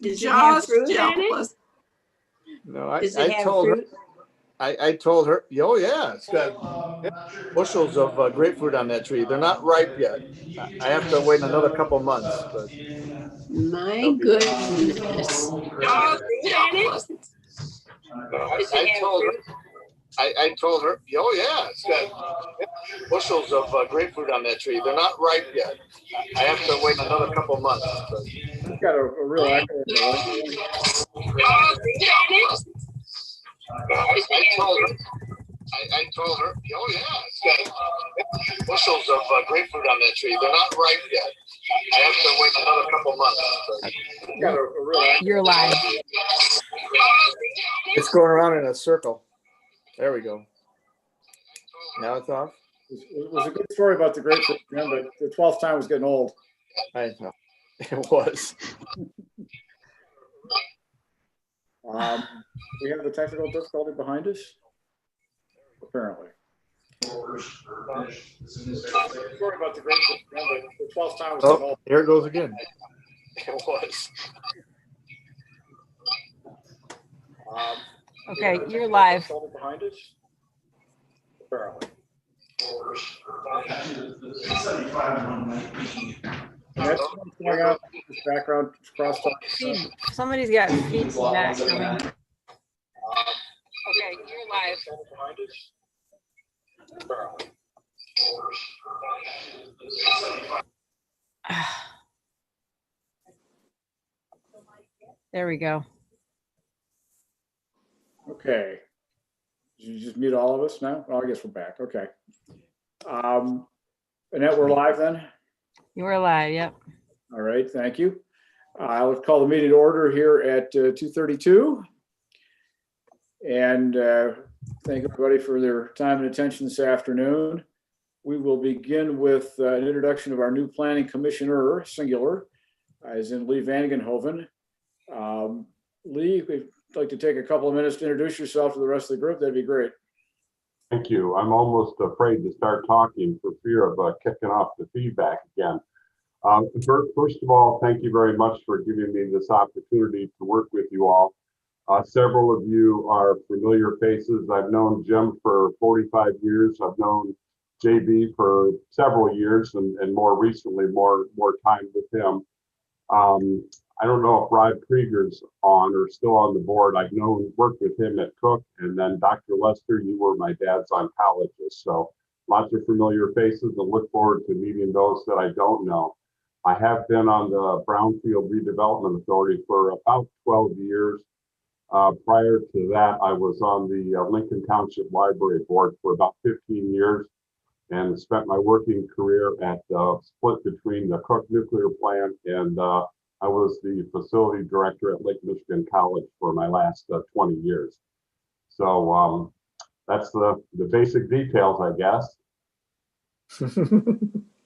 Does it have fruit in jealous. it? No, Does it have fruit? I told her, oh yeah, it's got bushels of grapefruit on that tree. They're not ripe yet. I have to wait another couple months. But My goodness. I told her, oh yeah, it's got bushels of grapefruit on that tree. They're not ripe yet. I have to wait another couple months. But You've got a real echo. I told her, oh yeah, it's got bushels of grapefruit on that tree. They're not ripe yet. I have to wait another couple months. You've got a real echo. You're live. It's going around in a circle. There we go. Now it's off. It was a good story about the grapefruit, Jim, but the 12th time was getting old. I know. It was. We have the technical difficulty behind us, apparently. Sorry about the grapefruit, Jim, but the 12th time was getting old. Here it goes again. It was. Okay, you're live. Behind us, apparently. And that's what's going on in this background crosstalk. Somebody's got feedback coming. Okay, you're live. Behind us, apparently. There we go. Okay. Did you just mute all of us now? Oh, I guess we're back. Okay. Annette, we're live then? You are live, yep. All right, thank you. Let's call the meeting to order here at 2:32. And thank everybody for their time and attention this afternoon. We will begin with an introduction of our new planning commissioner, singular, as in Lee Vangenhoven. Lee, if you'd like to take a couple of minutes to introduce yourself to the rest of the group, that'd be great. Thank you. I'm almost afraid to start talking for fear of kicking off the feedback again. First of all, thank you very much for giving me this opportunity to work with you all. Several of you are familiar faces. I've known Jim for 45 years. I've known JB for several years, and more recently, more time with him. I don't know if Rod Krieger's on or still on the board. I've worked with him at Cook, and then Dr. Lester, you were my dad's oncologist. So lots of familiar faces, and look forward to meeting those that I don't know. I have been on the Brownfield Redevelopment Authority for about 12 years. Prior to that, I was on the Lincoln Township Library Board for about 15 years and spent my working career at split between the Cook Nuclear Plant and I was the facility director at Lake Michigan College for my last 20 years. So that's the basic details, I guess.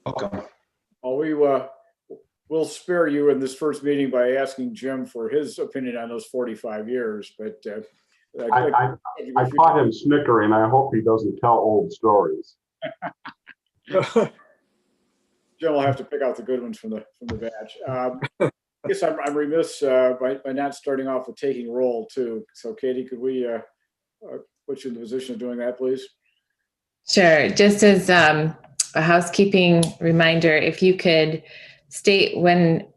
Okay. Well, we'll spare you in this first meeting by asking Jim for his opinion on those 45 years, but I caught him snickering. I hope he doesn't tell old stories. Jim will have to pick out the good ones from the batch. I guess I'm remiss by not starting off with taking roll too. So Katie, could we put you in the position of doing that, please? Sure. Just as a housekeeping reminder, if you could state when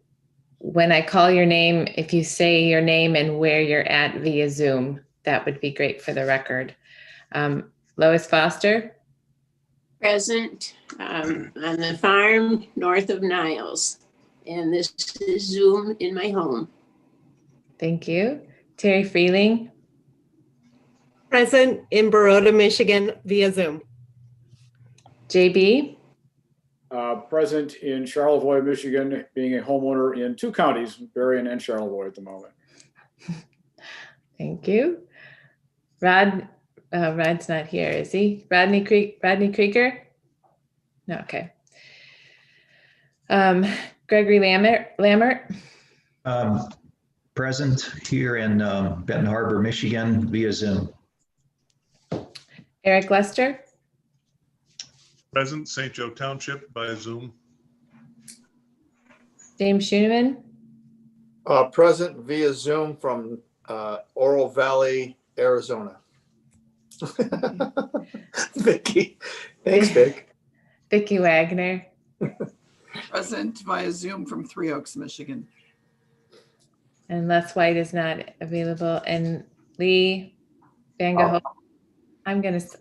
I call your name, if you say your name and where you're at via Zoom, that would be great for the record. Lois Foster. Present on the farm north of Niles. And this is Zoom in my home. Thank you. Terry Freeling. Present in Baroda, Michigan via Zoom. JB. Present in Charlevoix, Michigan, being a homeowner in 2 counties, Berrien and Charlevoix at the moment. Thank you. Rod's not here, is he? Rodney Krieger? No, okay. Gregory Lammert. Present here in Benton Harbor, Michigan via Zoom. Eric Lester. Present, St. Joe Township by Zoom. James Schoeneman. Present via Zoom from Oro Valley, Arizona. Vicky. Thanks, Vic. Vicki Wagner. Present via Zoom from Three Oaks, Michigan. And Les White is not available. And Lee Van Gogh. I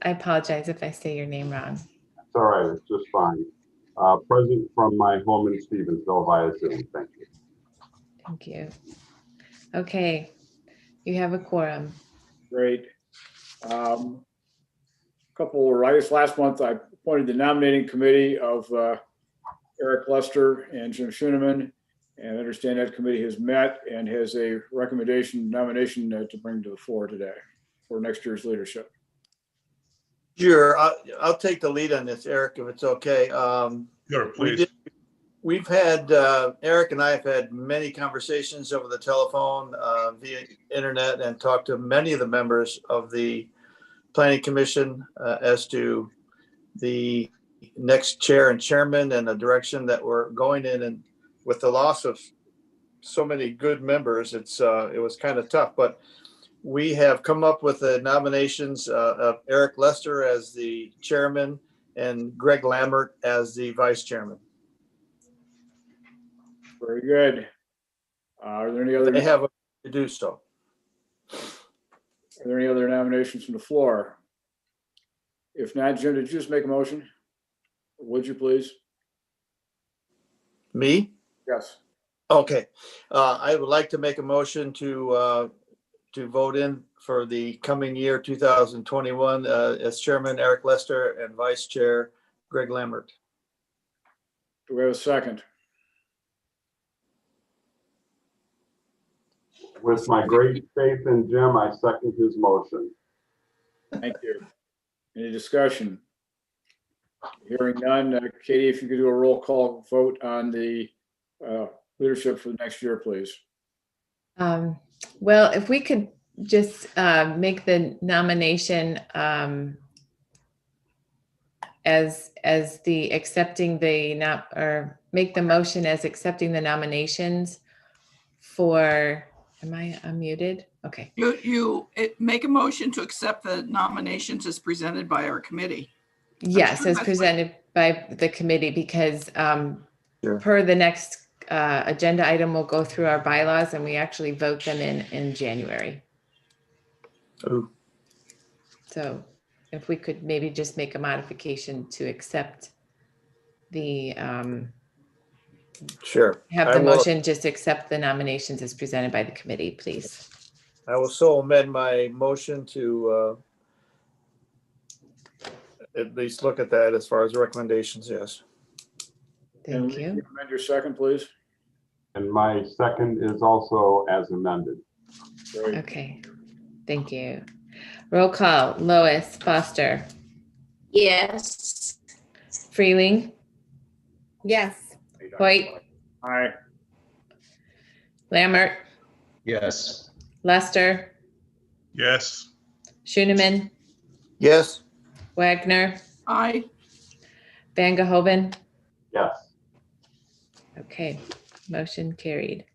apologize if I say your name wrong. It's all right. It's just fine. Present from my home in Stevensville via Zoom. Thank you. Thank you. Okay, you have a quorum. Great. I guess last month I appointed the nominating committee of Eric Lester and Jim Schooneman, and I understand that committee has met and has a nomination to bring to the floor today for next year's leadership. Sure, I'll take the lead on this, Eric, if it's okay. Sure, please. We've had, Eric and I have had many conversations over the telephone, via internet, and talked to many of the members of the Planning Commission as to the next chair and chairman and the direction that we're going in. And with the loss of so many good members, it was kind of tough. But we have come up with the nominations of Eric Lester as the chairman and Greg Lambert as the vice chairman. Very good. Are there any other? They have to do so. Are there any other nominations from the floor? If not, Jim, did you just make a motion? Would you please? Me? Yes. Okay. I would like to make a motion to vote in for the coming year 2021 as chairman Eric Lester and vice chair Greg Lambert. Do we have a second? With my great faith in Jim, I second his motion. Thank you. Any discussion? Hearing none. Katie, if you could do a roll call vote on the leadership for the next year, please. Well, if we could just make the nomination as the accepting the or make the motion as accepting the nominations for. Am I unmuted? Okay. You make a motion to accept the nominations as presented by our committee. Yes, as presented by the committee, because Sure. per the next agenda item, we'll go through our bylaws and we actually vote them in January. Ooh. So if we could maybe just make a modification to accept the Sure. have I the will- motion, just accept the nominations as presented by the committee, please. I will so amend my motion to at least look at that as far as recommendations, yes. And Thank Lee, you. can amend your second, please? And my second is also as amended. Great. Okay, thank you. Roll call, Lois Foster, Yes. Freeling, Yes. Hoyt, Aye. Lambert, Yes. Lester, Yes. Schooneman, Yes. Wagner, Aye. Van Gehoven. Yes. Okay, motion carried.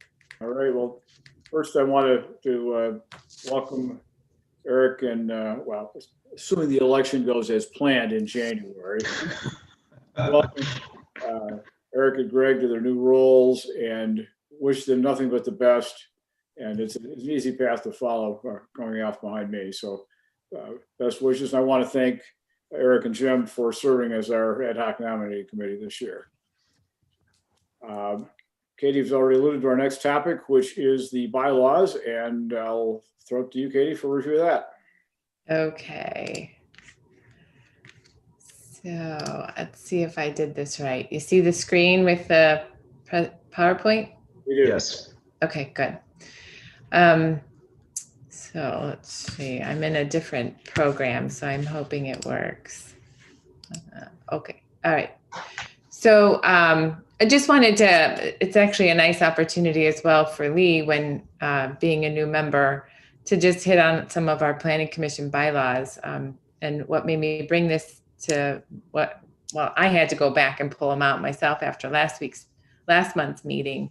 All right. Well, first I wanted to welcome Eric and, well, assuming the election goes as planned in January. Welcome Eric and Greg to their new roles and wish them nothing but the best. And it's an easy path to follow going off behind me. So best wishes. I want to thank Eric and Jim for serving as our ad hoc nominating committee this year. Katie's already alluded to our next topic, which is the bylaws, and I'll throw it to you, Katie, for review of that. Okay. So let's see if I did this right. You see the screen with the PowerPoint? We do. Yes. Okay, good. So let's see, I'm in a different program, so I'm hoping it works. Okay, all right. So I just wanted to, it's actually a nice opportunity as well for Lee when being a new member to just hit on some of our planning commission bylaws. And what made me bring this to well, I had to go back and pull them out myself after last month's meeting.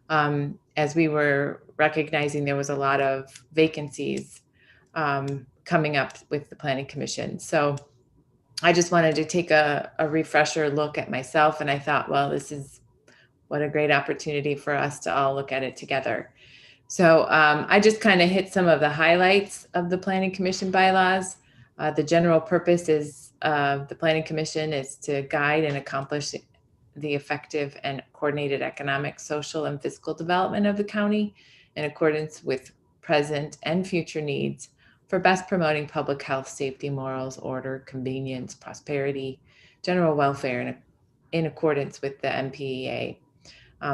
as we were recognizing there was a lot of vacancies coming up with the Planning Commission. So I just wanted to take a refresher look at myself, and I thought, well, this is what a great opportunity for us to all look at it together. So I just kind of hit some of the highlights of the Planning Commission bylaws. The general purpose is the Planning Commission is to guide and accomplish the effective and coordinated economic, social, and fiscal development of the county in accordance with present and future needs for best promoting public health, safety, morals, order, convenience, prosperity, general welfare in accordance with the MPEA,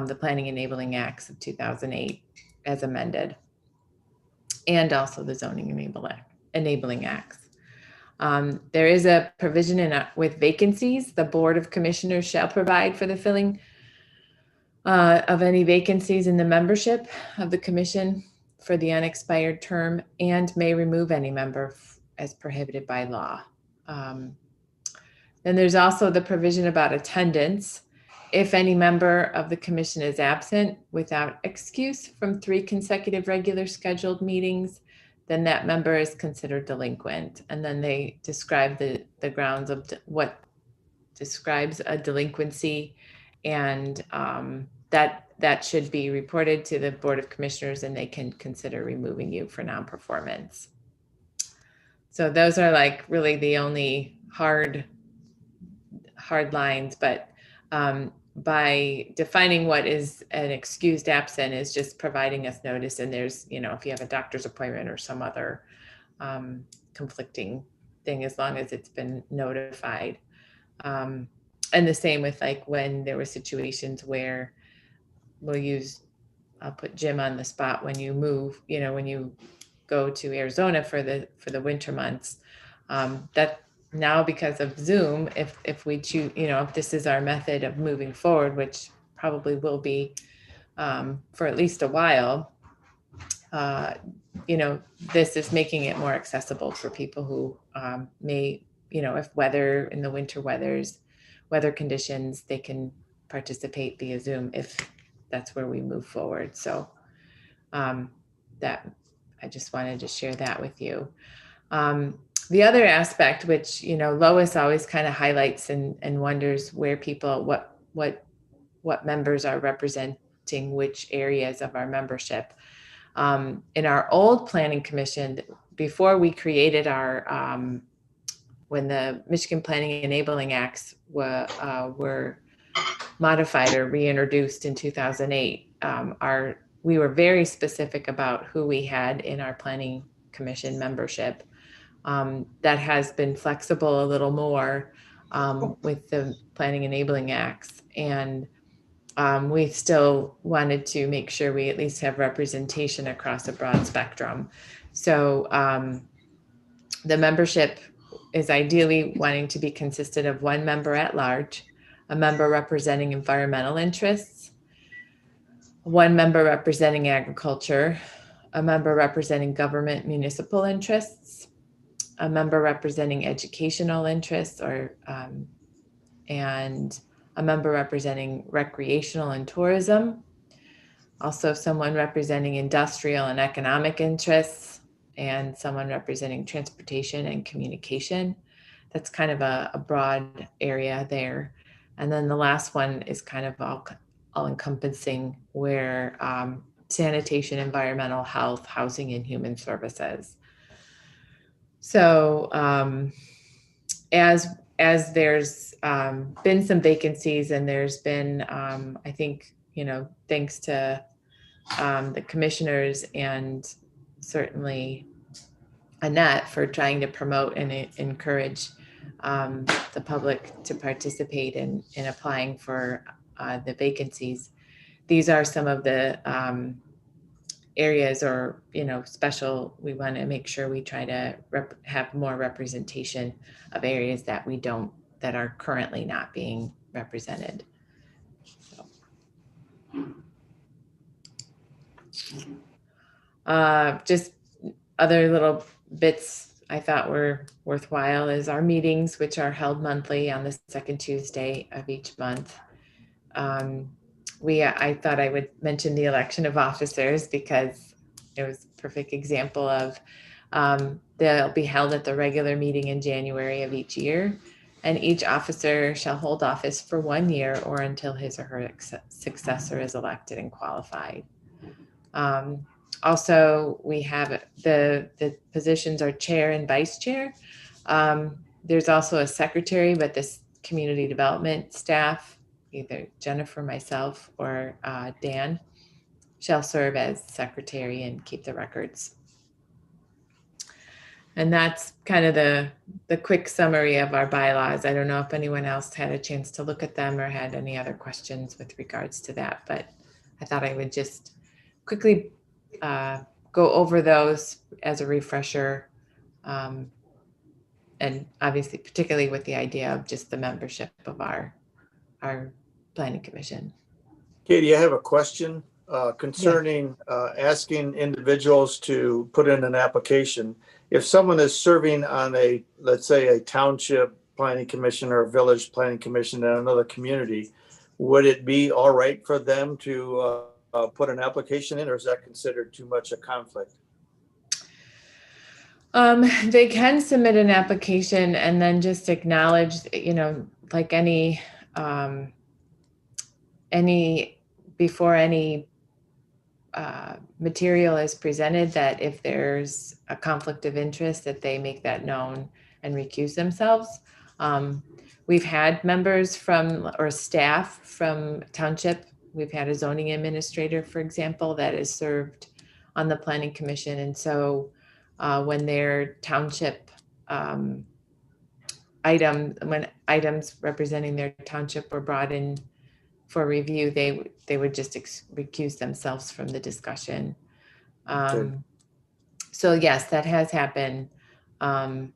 the Planning Enabling Acts of 2008 as amended, and also the Zoning Enabling Acts. There is a provision with vacancies. The Board of Commissioners shall provide for the filling of any vacancies in the membership of the commission for the unexpired term and may remove any member as prohibited by law. Then there's also the provision about attendance. If any member of the commission is absent without excuse from 3 consecutive regular scheduled meetings, then that member is considered delinquent. And then they describe the grounds of what describes a delinquency, and that should be reported to the Board of Commissioners, and they can consider removing you for non-performance. So those are like really the only hard lines, but by defining what is an excused absent is just providing us notice. And there's, if you have a doctor's appointment or some other conflicting thing, as long as it's been notified. And the same with like when there were situations where I'll put Jim on the spot when you move, when you go to Arizona for the winter months, that now because of Zoom, if we choose, if this is our method of moving forward, which probably will be for at least a while, this is making it more accessible for people who may, if weather in the winter weather conditions, they can participate via Zoom if that's where we move forward. So that I just wanted to share that with you. The other aspect, which, Lois always kind of highlights and wonders where people, what members are representing which areas of our membership. In our old Planning Commission, before we created our, when the Michigan Planning Enabling Acts were modified or reintroduced in 2008, we were very specific about who we had in our Planning Commission membership. That has been flexible a little more with the Planning Enabling Acts. And we still wanted to make sure we at least have representation across a broad spectrum. So the membership is ideally wanting to be consistent of 1 member at large, a member representing environmental interests, 1 member representing agriculture, a member representing government municipal interests, a member representing educational interests, and a member representing recreational and tourism, also someone representing industrial and economic interests, and someone representing transportation and communication. That's kind of a broad area there. And then the last one is kind of all encompassing, where sanitation, environmental health, housing, and human services. So as there's been some vacancies, and there's been, I think, thanks to the commissioners and certainly Annette for trying to promote and encourage the public to participate in applying for the vacancies. These are some of the areas or, special, we want to make sure we try to have more representation of areas that that are currently not being represented. So. Just other little bits I thought were worthwhile is our meetings, which are held monthly on the 2nd Tuesday of each month. I thought I would mention the election of officers because it was a perfect example of they'll be held at the regular meeting in January of each year, and each officer shall hold office for 1 year or until his or her successor is elected and qualified. Also, we have the positions are chair and vice chair. There's also a secretary, but this community development staff, either Jennifer, myself, or Dan, shall serve as secretary and keep the records. And that's kind of the quick summary of our bylaws. I don't know if anyone else had a chance to look at them or had any other questions with regards to that, but I thought I would just quickly go over those as a refresher. And obviously, particularly with the idea of just the membership of our planning commission. Katie, I have a question concerning asking individuals to put in an application. If someone is serving on let's say a township planning commission or a village planning commission in another community, would it be all right for them to put an application in, or is that considered too much a conflict? They can submit an application and then just acknowledge, like before any material is presented, that if there's a conflict of interest, that they make that known and recuse themselves. We've had members or staff from Township. We've had a zoning administrator, for example, that has served on the planning commission. And so when their township items representing their township were brought in for review, they would just recuse themselves from the discussion. So yes, that has happened. And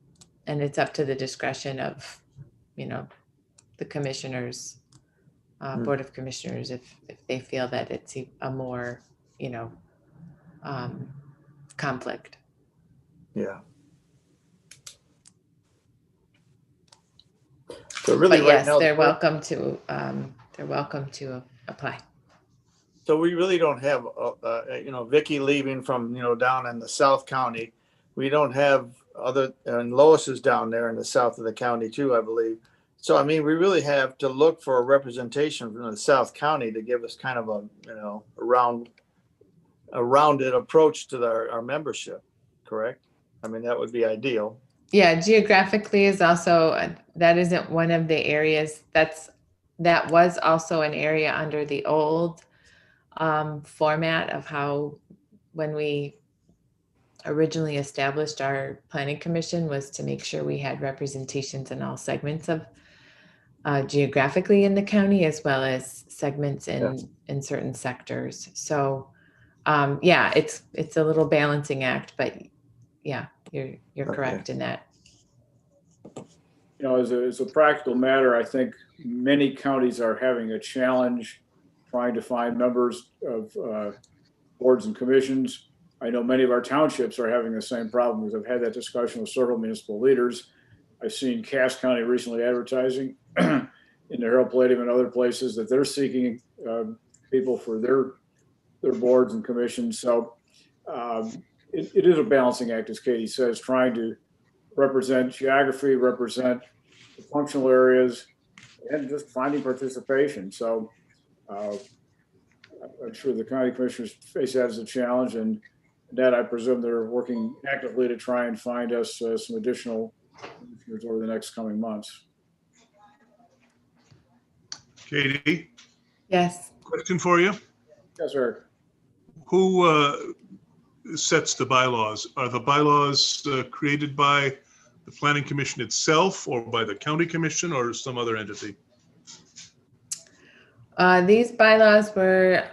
it's up to the discretion of, the commissioners, Board of Commissioners, if they feel that it's a more, conflict. Yeah. So really, But right yes, now, they're welcome to apply. So we really don't have, Vicky leaving from, down in the South County. We don't have and Lois is down there in the south of the county too, I believe. So, I mean, we really have to look for a representation from the South County to give us kind of a rounded approach to our membership, correct? I mean, that would be ideal. Yeah, geographically is also, that isn't one of the areas that was also an area under the old format of how, when we originally established our planning commission, was to make sure we had representations in all segments of geographically in the county, as well as segments in certain sectors. So it's a little balancing act, but yeah, you're correct in that. As a practical matter, I think many counties are having a challenge trying to find members of boards and commissions. I know many of our townships are having the same problems. I've had that discussion with several municipal leaders. I've seen Cass County recently advertising in the Herald Palladium and other places that they're seeking people for their boards and commissions. So it is a balancing act, as Katie says, trying to represent geography, represent the functional areas, and just finding participation. So I'm sure the county commissioners face that as a challenge, and that I presume they're working actively to try and find us some additional commissioners over the next coming months. Katie, Yes. question for you. Yes, sir. Who sets the bylaws? Are the bylaws created by the planning commission itself, or by the county commission, or some other entity? These bylaws were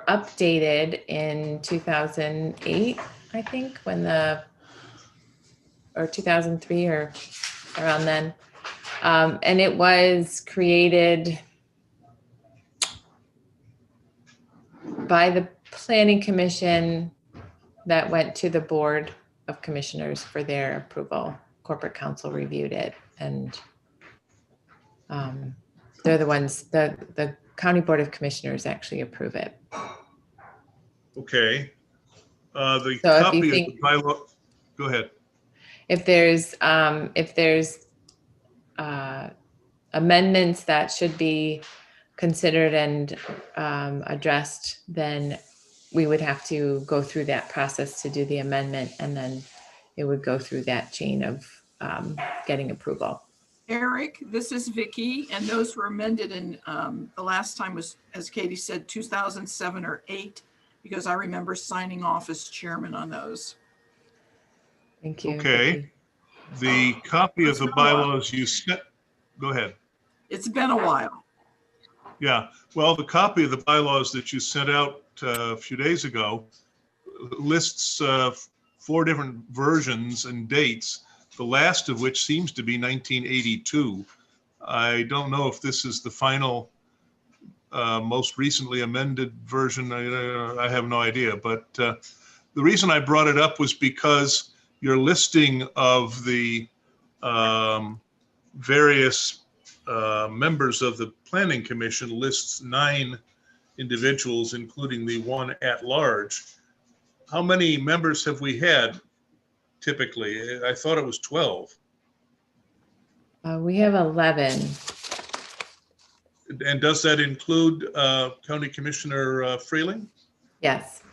updated in 2008, I think, or 2003 or around then. And it was created by the planning commission that went to the Board of Commissioners for their approval. Corporate counsel reviewed it, and They're the ones, the County Board of Commissioners actually approve it. Okay. The So if you copy of the think- bylaw, go ahead. If there's amendments that should be considered and addressed, then we would have to go through that process to do the amendment, and then it would go through that chain of getting approval. Eric, this is Vicky, and those were amended in, the last time was, as Katie said, 2007 or 8, because I remember signing off as chairman on those. Thank you. Okay. Vicky. The copy of the bylaws you sent, go ahead. It's been a while. Yeah, well, the copy of the bylaws that you sent out a few days ago lists 4 different versions and dates, the last of which seems to be 1982. I don't know if this is the final, most recently amended version. I have no idea, but the reason I brought it up was because your listing of the various members of the Planning Commission lists 9 individuals, including the one at large. How many members have we had typically? I thought it was 12. We have 11. And does that include County Commissioner Freeling? Yes.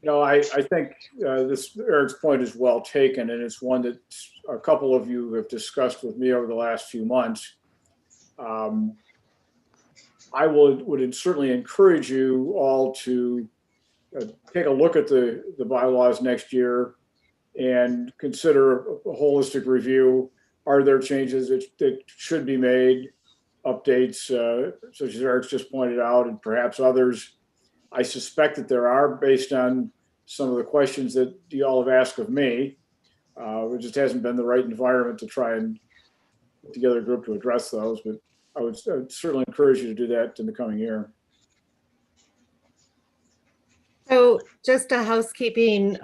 No, I think this Eric's point is well taken, and it's one that a couple of you have discussed with me over the last few months. I would certainly encourage you all to take a look at the bylaws next year and consider a holistic review. Are there changes that should be made, updates, such as Eric's just pointed out, and perhaps others? I suspect that there are, based on some of the questions that you all have asked of me. It just hasn't been the right environment to try and put together a group to address those, but I would certainly encourage you to do that in the coming year. So just a housekeeping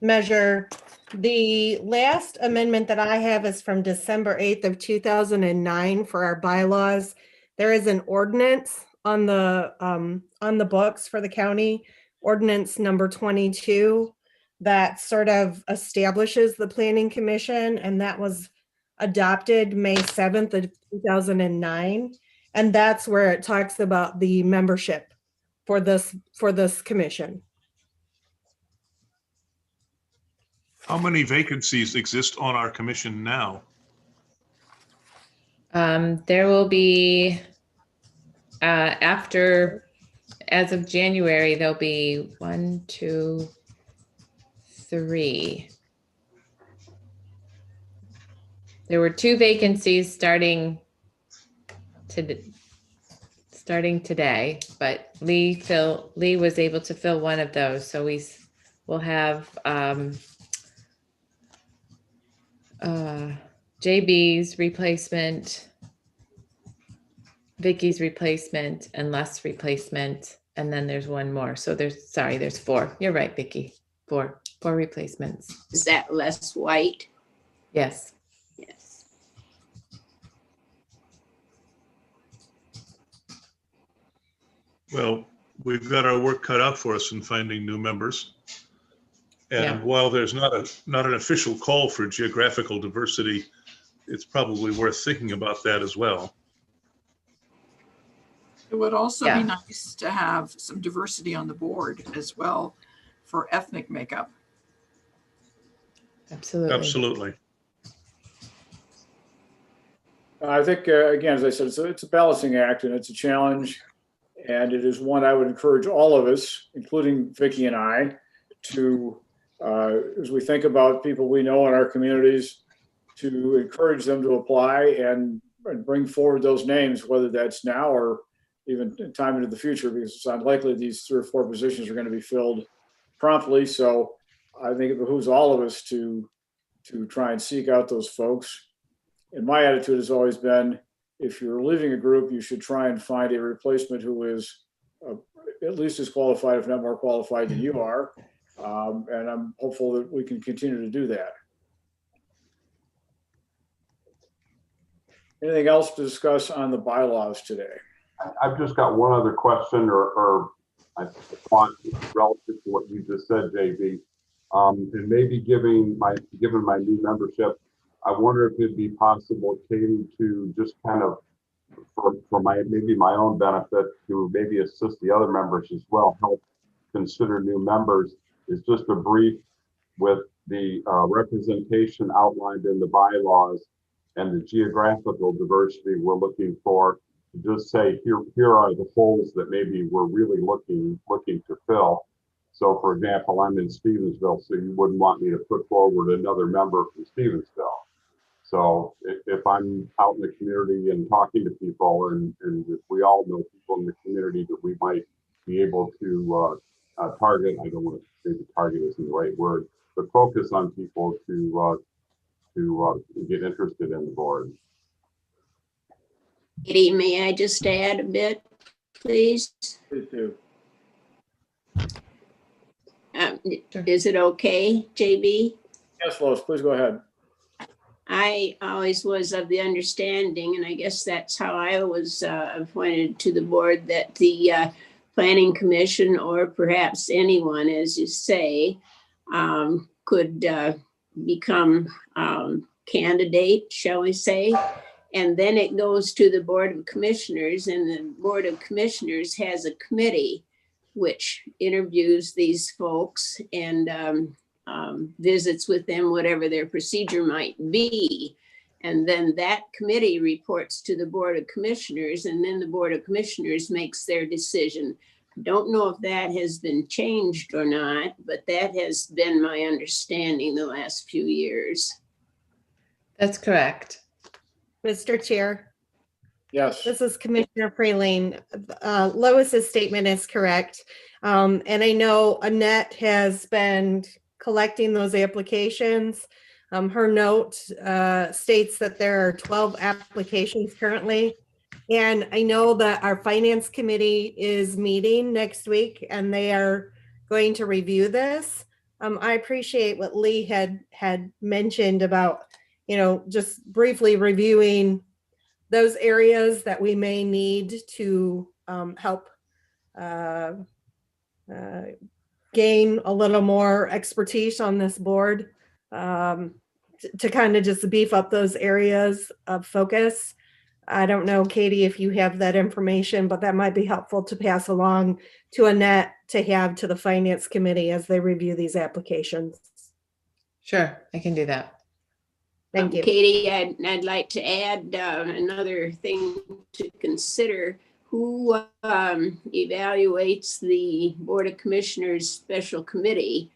measure. The last amendment that I have is from December 8th of 2009 for our bylaws. There is an ordinance on the books for the county, ordinance number 22, that sort of establishes the Planning Commission, and that was adopted May 7th of 2009. And that's where it talks about the membership for this commission. How many vacancies exist on our commission now? There will be, as of January, there'll be 1, 2, 3. There were 2 vacancies starting today, but Lee was able to fill one of those. So we will have JB's replacement, Vicky's replacement, and Les' replacement, and then there's one more. So there's 4. You're right, Vicky. 4 replacements. Is that Les White? Yes. Yes. Well, we've got our work cut out for us in finding new members. And Yeah. while there's not an official call for geographical diversity, it's probably worth thinking about that as well. It would also Yeah. be nice to have some diversity on the board as well for ethnic makeup. Absolutely. Absolutely. I think, again, as I said, it's a balancing act and it's a challenge. And it is one I would encourage all of us, including Vicky and I, to, as we think about people we know in our communities, to encourage them to apply and bring forward those names, whether that's now or even time into the future, because it's unlikely these 3 or 4 positions are going to be filled promptly. So I think it behooves all of us to try and seek out those folks. And my attitude has always been, if you're leaving a group, you should try and find a replacement who is at least as qualified, if not more qualified than you are. And I'm hopeful that we can continue to do that. Anything else to discuss on the bylaws today? I've just got one other question or I thought relative to what you just said, JB. And maybe given my new membership, I wonder if it'd be possible, Katie, to just kind of, for my own benefit, to maybe assist the other members as well, help consider new members, is just a brief with the representation outlined in the bylaws and the geographical diversity we're looking for. Just say here are the holes that maybe we're really looking to fill. So, for example, I'm in Stevensville, so you wouldn't want me to put forward another member from Stevensville. So, if I'm out in the community and talking to people, and if we all know people in the community that we might be able to target, I don't want to say the target isn't the right word, but focus on people to get interested in the board. Katie, may I just add a bit, please? Please do. Is it okay, JB? Yes, Lois, please go ahead. I always was of the understanding, and I guess that's how I was appointed to the board, that the Planning Commission, or perhaps anyone, as you say, could become candidate, shall we say. And then it goes to the Board of Commissioners, and the Board of Commissioners has a committee which interviews these folks and visits with them, whatever their procedure might be. And then that committee reports to the Board of Commissioners, and then the Board of Commissioners makes their decision. Don't know if that has been changed or not, but that has been my understanding the last few years. That's correct. Mr. Chair, Yes. this is Commissioner Praline. Lois's statement is correct. And I know Annette has been collecting those applications. Her note states that there are 12 applications currently. And I know that our Finance Committee is meeting next week, and they are going to review this. I appreciate what Lee had mentioned about, just briefly reviewing those areas that we may need to help gain a little more expertise on this board, to kind of just beef up those areas of focus. I don't know, Katie, if you have that information, but that might be helpful to pass along to Annette to have to the Finance Committee as they review these applications. Sure, I can do that. Thank you. Katie, I'd like to add another thing to consider. Who evaluates the Board of Commissioners Special Committee,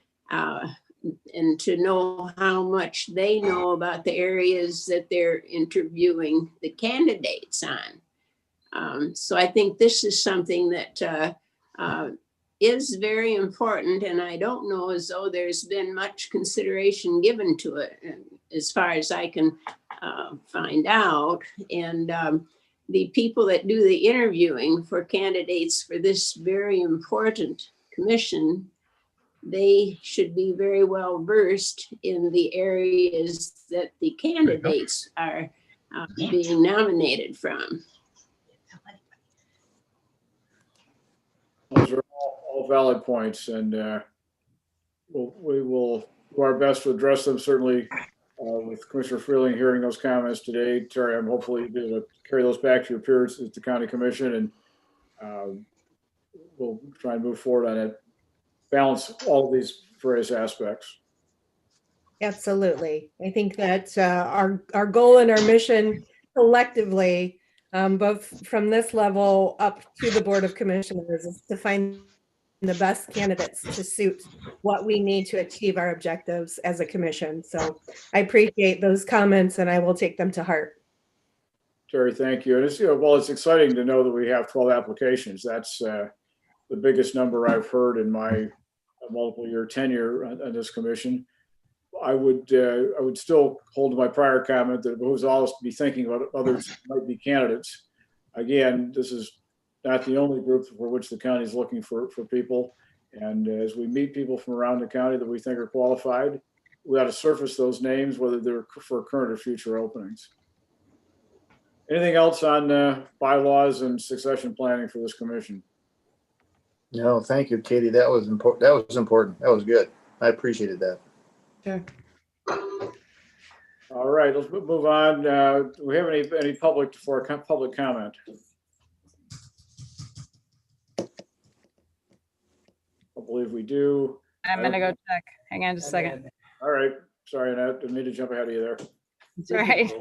and to know how much they know about the areas that they're interviewing the candidates on. So I think this is something that is very important, and I don't know as though there's been much consideration given to it, as far as I can find out. And the people that do the interviewing for candidates for this very important commission, they should be very well versed in the areas that the candidates are being nominated from. Those are all valid points, and we will do our best to address them, certainly with Commissioner Freeling hearing those comments today. Terry, I'm hopefully able to carry those back to your peers at the County Commission, and we'll try and move forward on it, balance all of these various aspects. Absolutely. I think that our goal and our mission collectively, both from this level up to the Board of Commissioners, is to find the best candidates to suit what we need to achieve our objectives as a commission. So I appreciate those comments, and I will take them to heart. Terry, thank you. And it's, well, it's exciting to know that we have 12 applications. That's the biggest number I've heard in my multiple year tenure on this commission. I would still hold to my prior comment that it behooves all of us to be thinking about others who might be candidates. Again, this is not the only group for which the county is looking for people. And as we meet people from around the county that we think are qualified, we ought to surface those names, whether they're for current or future openings. Anything else on bylaws and succession planning for this commission? No, thank you, Katie. That was important. That was important. That was good. I appreciated that. Sure. All right, let's move on. Do we have any public public comment? I believe we do. I'm gonna go check. Hang on just a second. All right, sorry, Annette, didn't mean to jump ahead of you there. It's all right.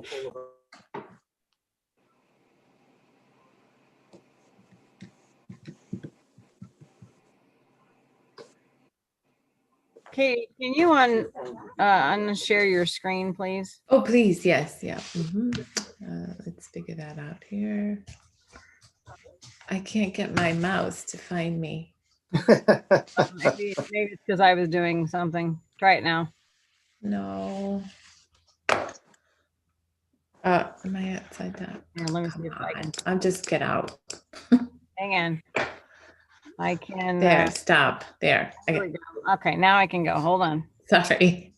Katie, can you unshare your screen, please? Oh, please, yes, yeah. Let's figure that out here. I can't get my mouse to find me. Maybe it's because I was doing something. Try it now. No. Am I upside down? Here, let me see if I can. I'll just get out. Hang on. I can. There, stop. There. There we go. Okay, now I can go. Hold on. Sorry.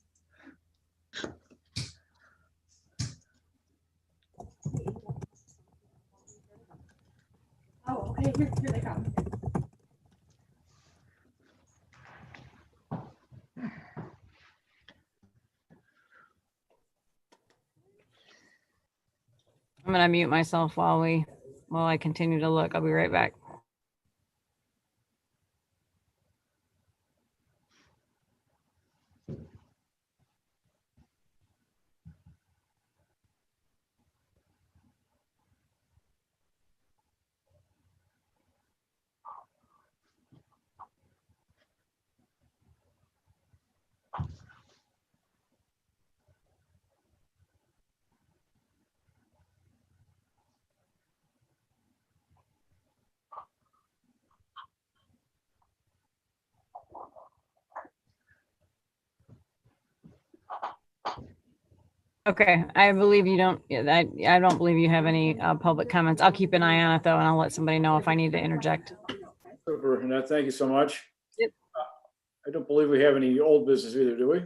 Oh, okay, here they come. I'm gonna mute myself while I continue to look. I'll be right back. Okay, I believe you don't. I don't believe you have any public comments. I'll keep an eye on it though, and I'll let somebody know if I need to interject. Super, Annette, thank you so much. Yep. I don't believe we have any old business either, do we?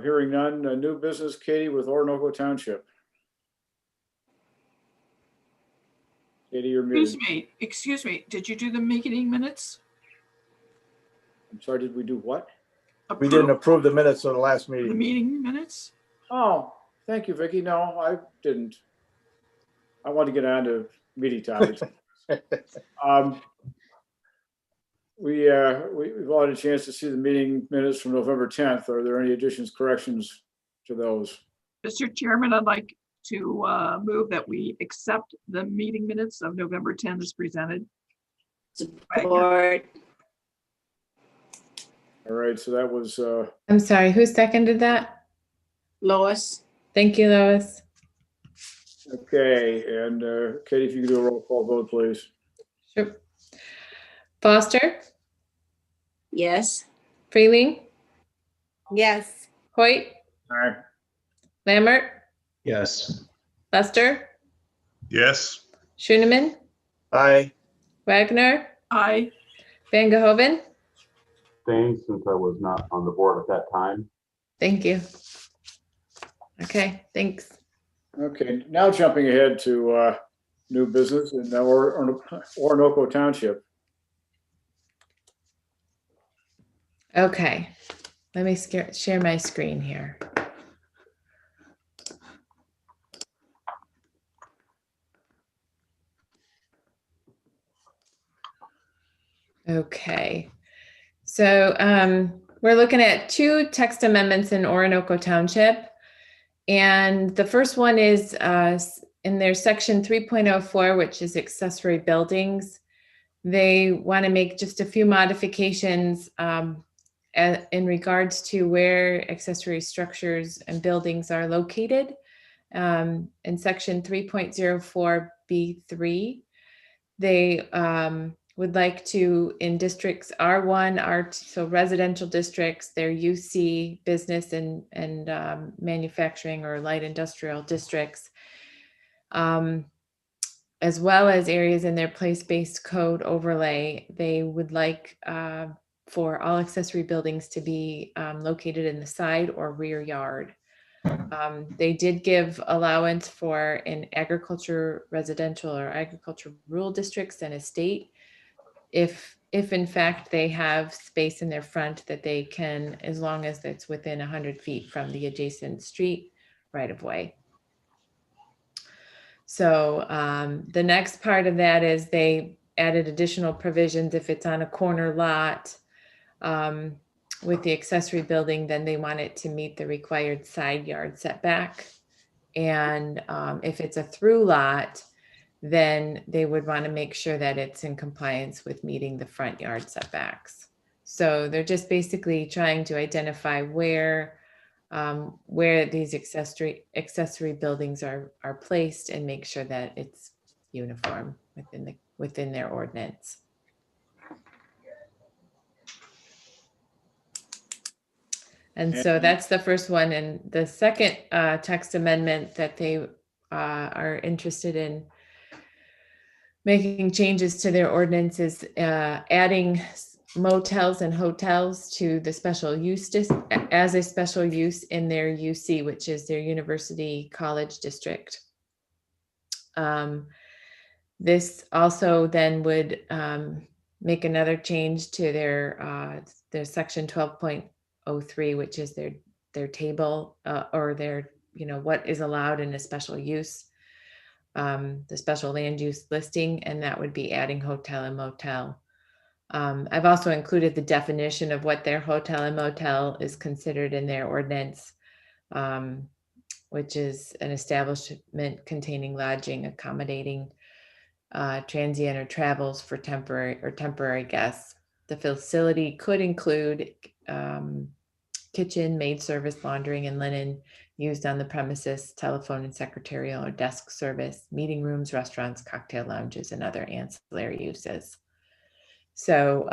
Hearing none, new business, Katie, with Oronoko Township. Katie, you're muted. Excuse me, did you do the meeting minutes? I'm sorry, did we do what? We didn't approve the minutes of the last The meeting. meeting minutes? Oh, thank you, Vicky. No, I didn't. I want to get on to meaty topics. We've all had a chance to see the meeting minutes from November 10th. Are there any additions, corrections to those? Mr. Chairman, I'd like to move that we accept the meeting minutes of November 10th as presented. Support. All right, so that was, I'm sorry, who seconded that? Lois. Thank you, Lois. okay. And Katie, if you could do a roll call vote, please. Sure. Foster, Yes. Freeling, Yes. Hoyt, All right. Lambert, Yes. Lester, Yes. Schooneman, Aye. Wagner, Aye. Van Gehoven. Staying since I was not on the board at that time. Thank you. Okay, thanks. Okay, now jumping ahead to new business in Oronoko Township. Okay, let me share my screen here. Okay, so we're looking at two text amendments in Oronoko Township. And the first one is in their section 3.04, which is accessory buildings. They want to make just a few modifications in regards to where accessory structures and buildings are located. In section 3.04B3, they would like to, in districts R1, so residential districts, their UC business and manufacturing or light industrial districts, as well as areas in their place-based code overlay. They would like for all accessory buildings to be located in the side or rear yard. They did give allowance for in agriculture residential or agriculture rural districts and estate. If in fact they have space in their front that they can, as long as it's within 100 feet from the adjacent street right of way. So the next part of that is they added additional provisions. If it's on a corner lot with the accessory building, then they want it to meet the required side yard setback. And if it's a through lot, then they would want to make sure that it's in compliance with meeting the front yard setbacks. So they're just basically trying to identify where these accessory buildings are placed and make sure that it's uniform within their ordinance. And so that's the first one. And the second text amendment that they are interested in making changes to their ordinance is adding motels and hotels to the special use as a special use in their UC, which is their University College District. This also then would make another change to their section 12.03, which is their table or their, what is allowed in a special use, the special land use listing, and that would be adding hotel and motel. I've also included the definition of what their hotel and motel is considered in their ordinance, which is an establishment containing lodging, accommodating transient or travels for temporary guests. The facility could include kitchen, maid service, laundering and linen used on the premises, telephone and secretarial or desk service, meeting rooms, restaurants, cocktail lounges, and other ancillary uses. So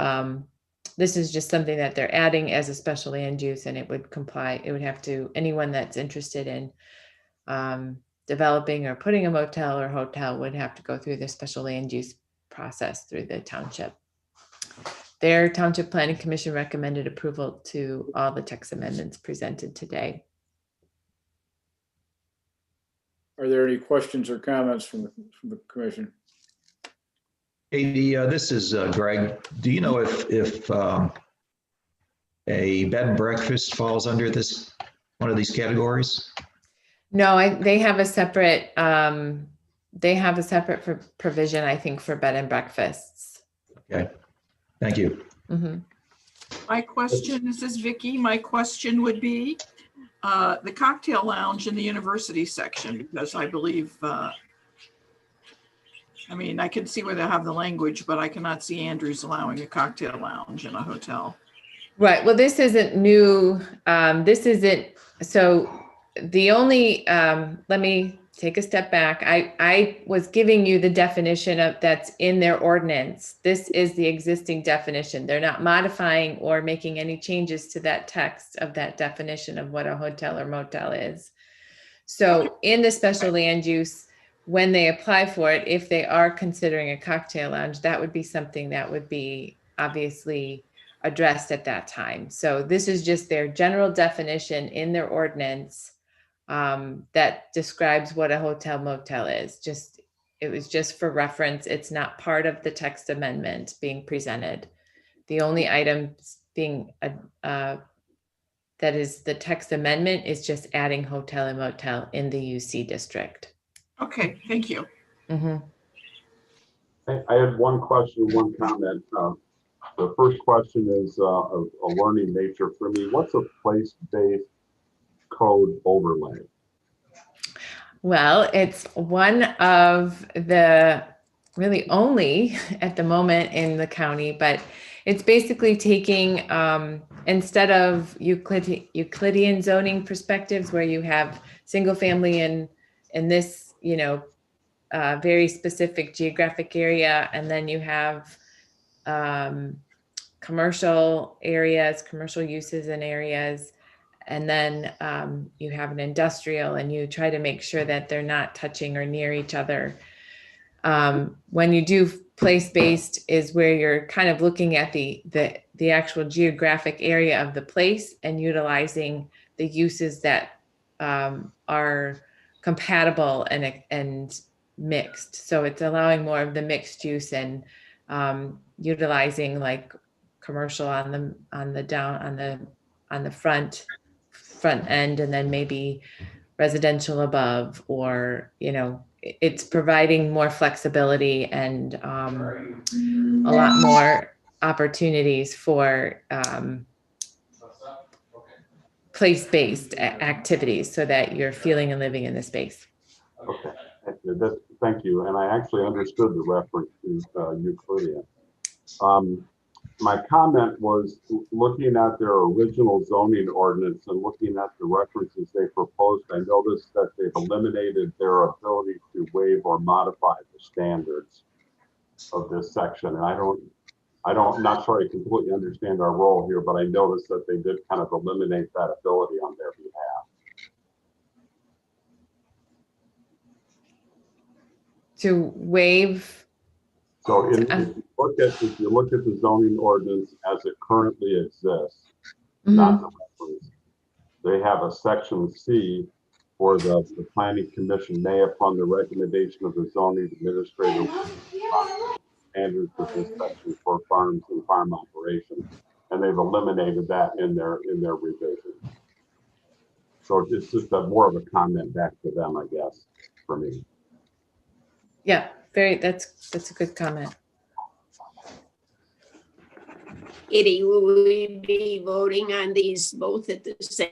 this is just something that they're adding as a special land use, and it would comply. It would have to, anyone that's interested in developing or putting a motel or hotel would have to go through the special land use process through the township. Their Township Planning Commission recommended approval to all the text amendments presented today. Are there any questions or comments from the commission? Katie, this is Greg. Do you know if a bed and breakfast falls under this, one of these categories? No, they have a separate provision, I think, for bed and breakfasts. Okay, thank you. Mm-hmm. My question, this is Vicky. My question would be the cocktail lounge in the university section, because I believe, I mean, I can see where they have the language, but I cannot see Andrews allowing a cocktail lounge in a hotel. Right. Well, this isn't new. This isn't. So the only, let me take a step back. I was giving you the definition of that's in their ordinance. This is the existing definition. They're not modifying or making any changes to that text of that definition of what a hotel or motel is. So in the special land use, when they apply for it, if they are considering a cocktail lounge, that would be something that would be obviously addressed at that time. So this is just their general definition in their ordinance that describes what a hotel motel is. It was just for reference. It's not part of the text amendment being presented. The only item being that is the text amendment is just adding hotel and motel in the UC district. Okay, thank you. Mm-hmm. I had one question, one comment. The first question is of a learning nature for me. What's a place-based code overlay? Well, it's one of the really only at the moment in the county, but it's basically taking instead of Euclidean zoning perspectives where you have single family in this, very specific geographic area, and then you have commercial areas, commercial uses in areas, and then you have an industrial, and you try to make sure that they're not touching or near each other. When you do place-based is where you're kind of looking at the actual geographic area of the place and utilizing the uses that are compatible and mixed. So it's allowing more of the mixed use and utilizing like commercial on the front end, and then maybe residential above, or it's providing more flexibility and a lot more opportunities for place-based activities so that you're feeling and living in the space. Okay, thank you. And I actually understood the reference to Euclidean. My comment was looking at their original zoning ordinance and looking at the references they proposed. I noticed that they've eliminated their ability to waive or modify the standards of this section. And not sure I completely understand our role here, but I noticed that they did kind of eliminate that ability on their behalf. To waive. So if you look at the zoning ordinance as it currently exists, not the reference, they have a section C for the planning commission may, upon the recommendation of the zoning administrator, standards for this section for farms and farm operations, and they've eliminated that in their revision. So it's just more of a comment back to them, I guess, for me. Yeah, that's a good comment. Katie, will we be voting on these both at the same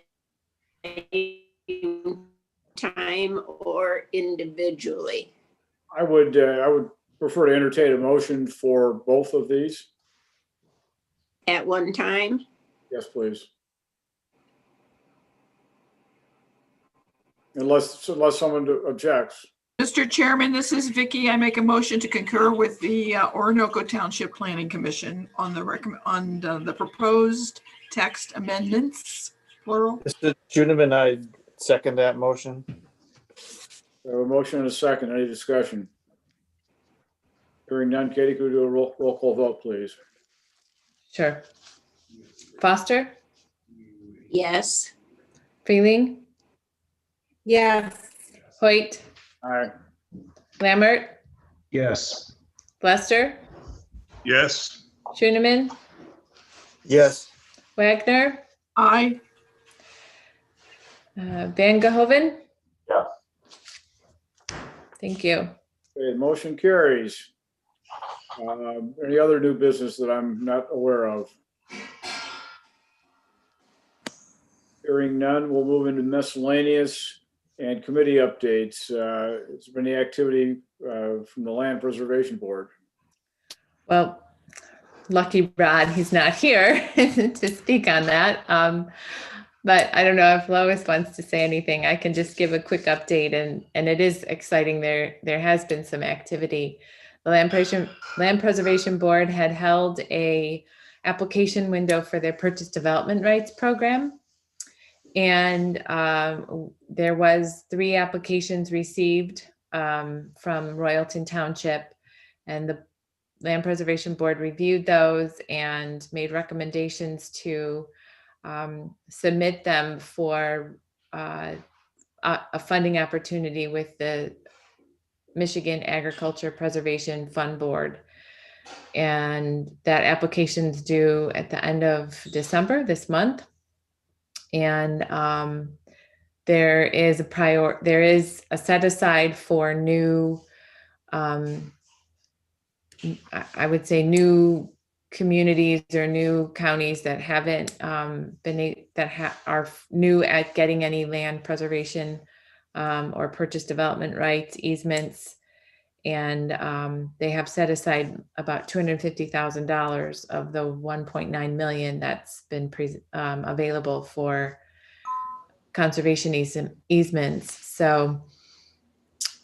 time or individually? I would prefer to entertain a motion for both of these. At one time? Yes, please. Unless someone objects. Mr. Chairman, this is Vicky. I make a motion to concur with the Oronoko Township Planning Commission on the proposed text amendments, plural. Mr. Juniman, I second that motion. We have a motion and a second. Any discussion? Hearing none, Katie, could we do a roll call vote, please? Sure. Foster? Yes. Freeling? Yes. Hoyt? Aye. Lammert? Yes. Lester? Yes. Schooneman? Yes. Wagner? Aye. Van Gehoven? Yes. Thank you. Okay, motion carries. Any other new business that I'm not aware of? Hearing none, we'll move into miscellaneous and committee updates. Has there been any activity from the Land Preservation Board? Well, lucky Rod, he's not here to speak on that. But I don't know if Lois wants to say anything. I can just give a quick update, and it is exciting. There has been some activity. The Land Preservation Board had held a application window for their purchase development rights program. And there was 3 applications received from Royalton Township, and the Land Preservation Board reviewed those and made recommendations to submit them for a funding opportunity with the Michigan Agriculture Preservation Fund Board. And that application's due at the end of December this month. And there is a set aside for new, I would say new communities or new counties that haven't are new at getting any land preservation or purchase development rights, easements. And they have set aside about $250,000 of the 1.9 million that's been available for conservation easements. So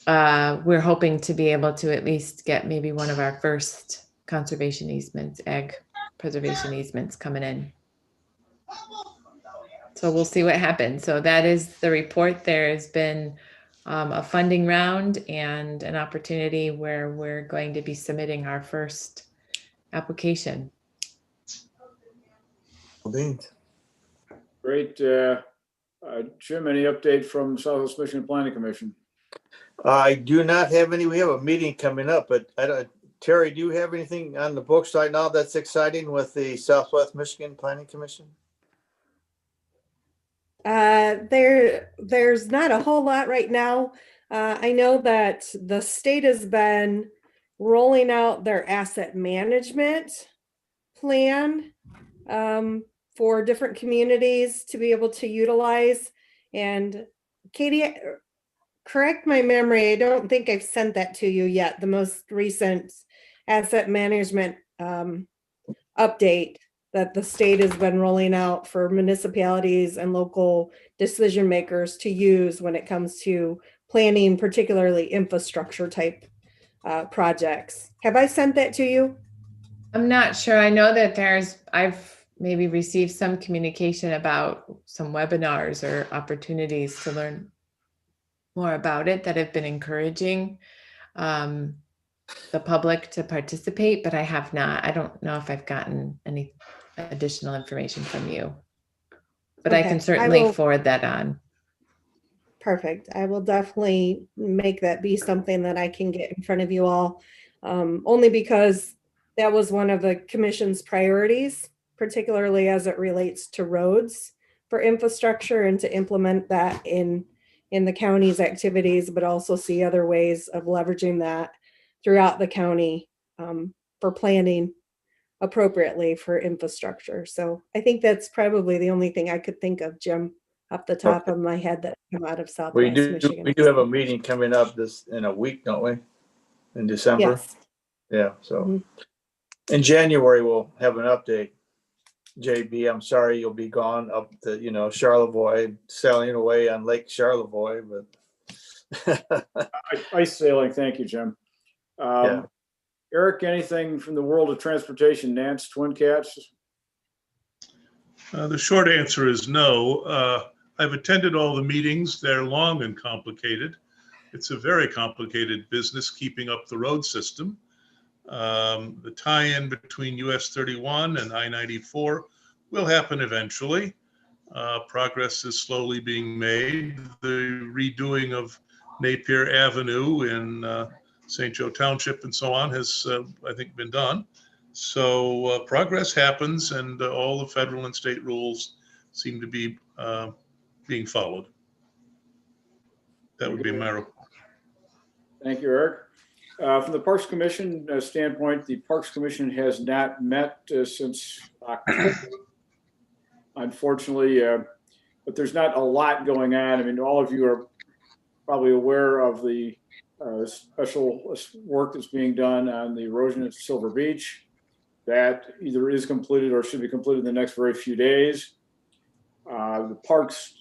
we're hoping to be able to at least get maybe one of our first conservation easements, ag preservation easements coming in. So we'll see what happens. So that is the report. There has been a funding round and an opportunity where we're going to be submitting our first application. Great. Jim, any update from Southwest Michigan Planning Commission? I do not have any. We have a meeting coming up, but I don't, Terry, do you have anything on the books right now that's exciting with the Southwest Michigan Planning Commission? There's not a whole lot right now. I know that the state has been rolling out their asset management plan for different communities to be able to utilize. And Katie, correct my memory, I don't think I've sent that to you yet, the most recent asset management update that the state has been rolling out for municipalities and local decision makers to use when it comes to planning, particularly infrastructure type projects. Have I sent that to you? I'm not sure. I know that I've maybe received some communication about some webinars or opportunities to learn more about it that have been encouraging the public to participate, but I have not. I don't know if I've gotten any additional information from you, but I can certainly forward that on. Perfect. I will definitely make that be something that I can get in front of you all, only because that was one of the commission's priorities, particularly as it relates to roads for infrastructure and to implement that in the county's activities, but also see other ways of leveraging that throughout the county for planning appropriately for infrastructure. So I think that's probably the only thing I could think of, Jim, off the top of my head that came out of Southwest Michigan. We do have a meeting coming up in a week, don't we? In December? Yes. Yeah, so in January, we'll have an update. JB, I'm sorry you'll be gone up to, Charlevoix, sailing away on Lake Charlevoix, but. Ice sailing, thank you, Jim. Yeah. Eric, anything from the world of transportation? Nance, Twin Cats? The short answer is no. I've attended all the meetings. They're long and complicated. It's a very complicated business keeping up the road system. The tie-in between US 31 and I-94 will happen eventually. Progress is slowly being made. The redoing of Napier Avenue in St. Joe Township and so on has, I think, been done. So progress happens, and all the federal and state rules seem to be being followed. That would be my report. Thank you, Eric. From the Parks Commission standpoint, the Parks Commission has not met since October, unfortunately, but there's not a lot going on. I mean, all of you are probably aware of the special work that's being done on the erosion at Silver Beach. That either is completed or should be completed in the next very few days. The Parks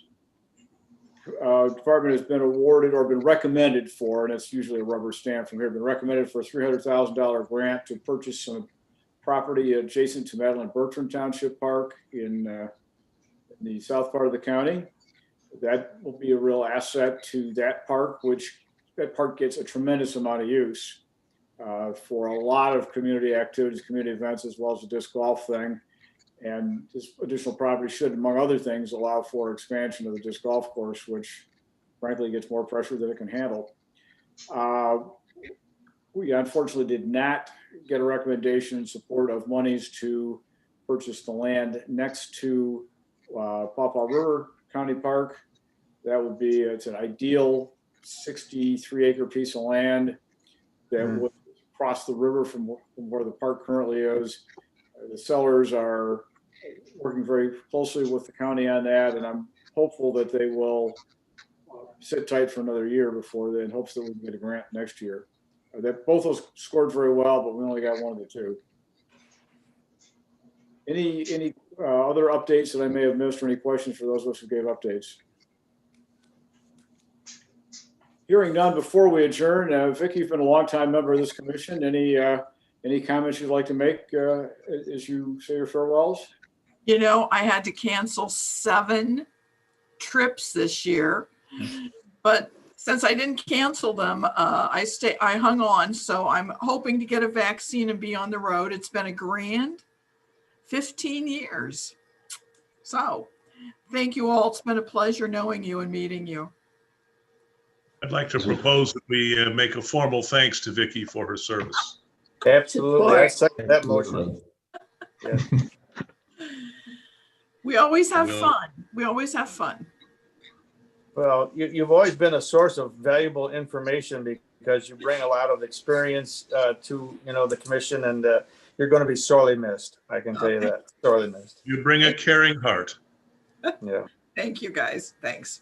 Department has been awarded or been recommended for, and it's usually a rubber stamp from here, been recommended for a $300,000 grant to purchase some property adjacent to Madeline Bertram Township Park in the south part of the county. That will be a real asset to that park, which that park gets a tremendous amount of use for a lot of community activities, community events, as well as the disc golf thing. And this additional property should, among other things, allow for expansion of the disc golf course, which frankly gets more pressure than it can handle. We unfortunately did not get a recommendation in support of monies to purchase the land next to Pawpaw River County Park. That would be, it's an ideal 63-acre piece of land that would cross the river from where the park currently is. The sellers are working very closely with the county on that, and I'm hopeful that they will sit tight for another year before then, in hopes that we can get a grant next year. That both those scored very well, but we only got one of the two. Any other updates that I may have missed, or any questions for those of us who gave updates? Hearing none, before we adjourn, Vicki, you've been a longtime member of this commission. Any comments you'd like to make as you say your farewells? You know, I had to cancel 7 trips this year, but since I didn't cancel them, I hung on. So I'm hoping to get a vaccine and be on the road. It's been a grand 15 years. So Thank you all. It's been a pleasure knowing you and meeting you. I'd like to propose that we make a formal thanks to Vicky for her service. Absolutely. I second that motion. Absolutely. Yeah. We always have Well- fun. We always have fun. Well, you've always been a source of valuable information because you bring a lot of experience to, the commission, and you're going to be sorely missed. I can tell you that. Sorely missed. You bring a caring heart. Yeah. Thank you, guys. Thanks.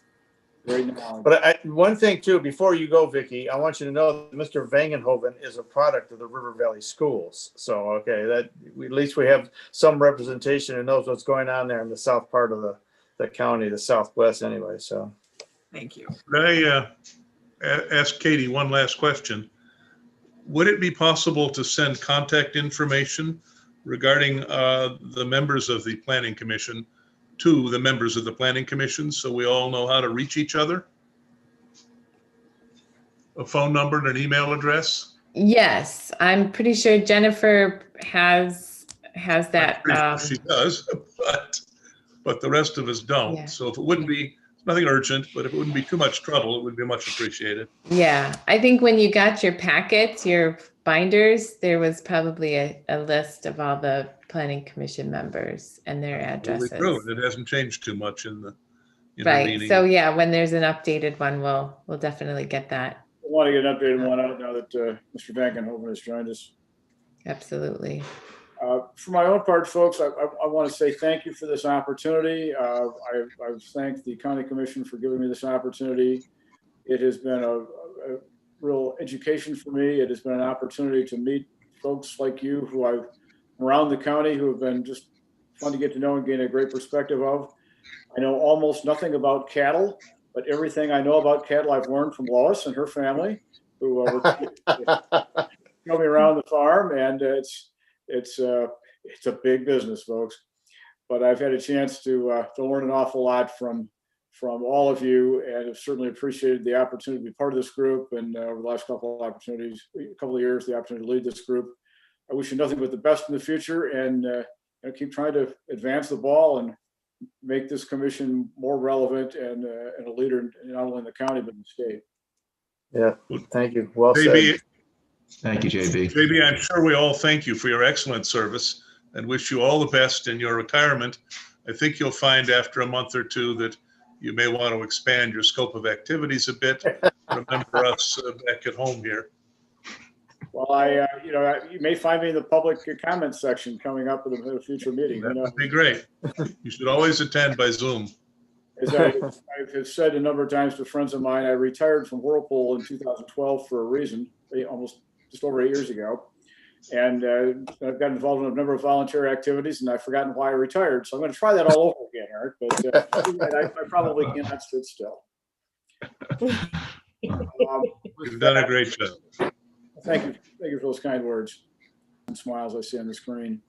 Great knowledge. But one thing too, before you go, Vicky, I want you to know that Mr. Vangenhoven is a product of the River Valley Schools. So, okay, at least we have some representation who knows what's going on there in the south part of the county, the southwest anyway, so. Thank you. Could I ask Katie one last question? Would it be possible to send contact information regarding the members of the Planning Commission to the members of the Planning Commission so we all know how to reach each other? A phone number and an email address? Yes, I'm pretty sure Jennifer has that. I'm pretty sure she does, but the rest of us don't. Yeah. So if it wouldn't be, it's nothing urgent, but if it wouldn't be too much trouble, it would be much appreciated. Yeah, I think when you got your packets, your binders, there was probably a list of all the planning commission members and their addresses. It hasn't changed too much in the Right, intervening. so yeah, when there's an updated one, we'll definitely get that. I want to get an updated one out now that Mr. Vangenhoven has joined us. Absolutely. For my own part, folks, I want to say thank you for this opportunity. I've thanked the county commission for giving me this opportunity. It has been a real education for me. It has been an opportunity to meet folks like you who I've around the county who have been just fun to get to know and gain a great perspective of. I know almost nothing about cattle, but everything I know about cattle I've learned from Lois and her family, who show me around the farm, and it's a big business, folks. But I've had a chance to learn an awful lot from all of you, and have certainly appreciated the opportunity to be part of this group. And over the last couple of years, the opportunity to lead this group. I wish you nothing but the best in the future, and keep trying to advance the ball and make this commission more relevant and a leader not only in the county but in the state. Yeah, thank you. Well JB, said. Thank you, JB. JB, I'm sure we all thank you for your excellent service and wish you all the best in your retirement. I think you'll find after a month or two that you may want to expand your scope of activities a bit. Remember us back at home here. Well, you may find me in the public comments section coming up at a future meeting. That would be great. You should always attend by Zoom. As I have said a number of times to friends of mine, I retired from Whirlpool in 2012 for a reason, almost just over 8 years ago. And I've got involved in a number of volunteer activities, and I've forgotten why I retired. So I'm going to try that all over again, Eric, but I probably cannot sit still. You've done a great job. Thank you for those kind words and smiles I see on the screen.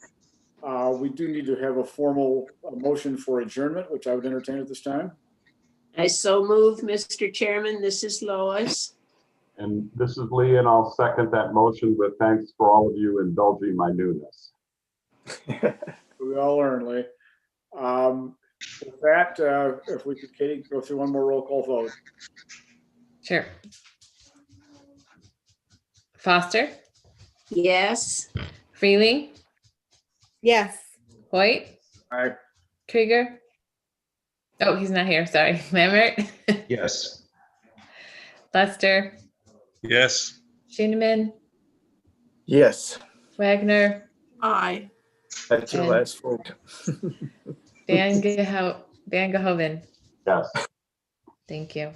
We do need to have a formal motion for adjournment, which I would entertain at this time. I so move, Mr. Chairman. This is Lois. And this is Lee, and I'll second that motion, but thanks for all of you indulging my newness. We all learn, Lee. With that, if we could, Katie, go through one more roll call vote. Sure. Foster, Yes. Freely, Yes. Hoyt, Aye. Krieger. Oh, he's not here. Sorry. Lambert, Yes. Lester, Yes. Schieneman, Yes, Wagner, Aye. that's your And- last vote. Van Gehoven. Yes. Thank you.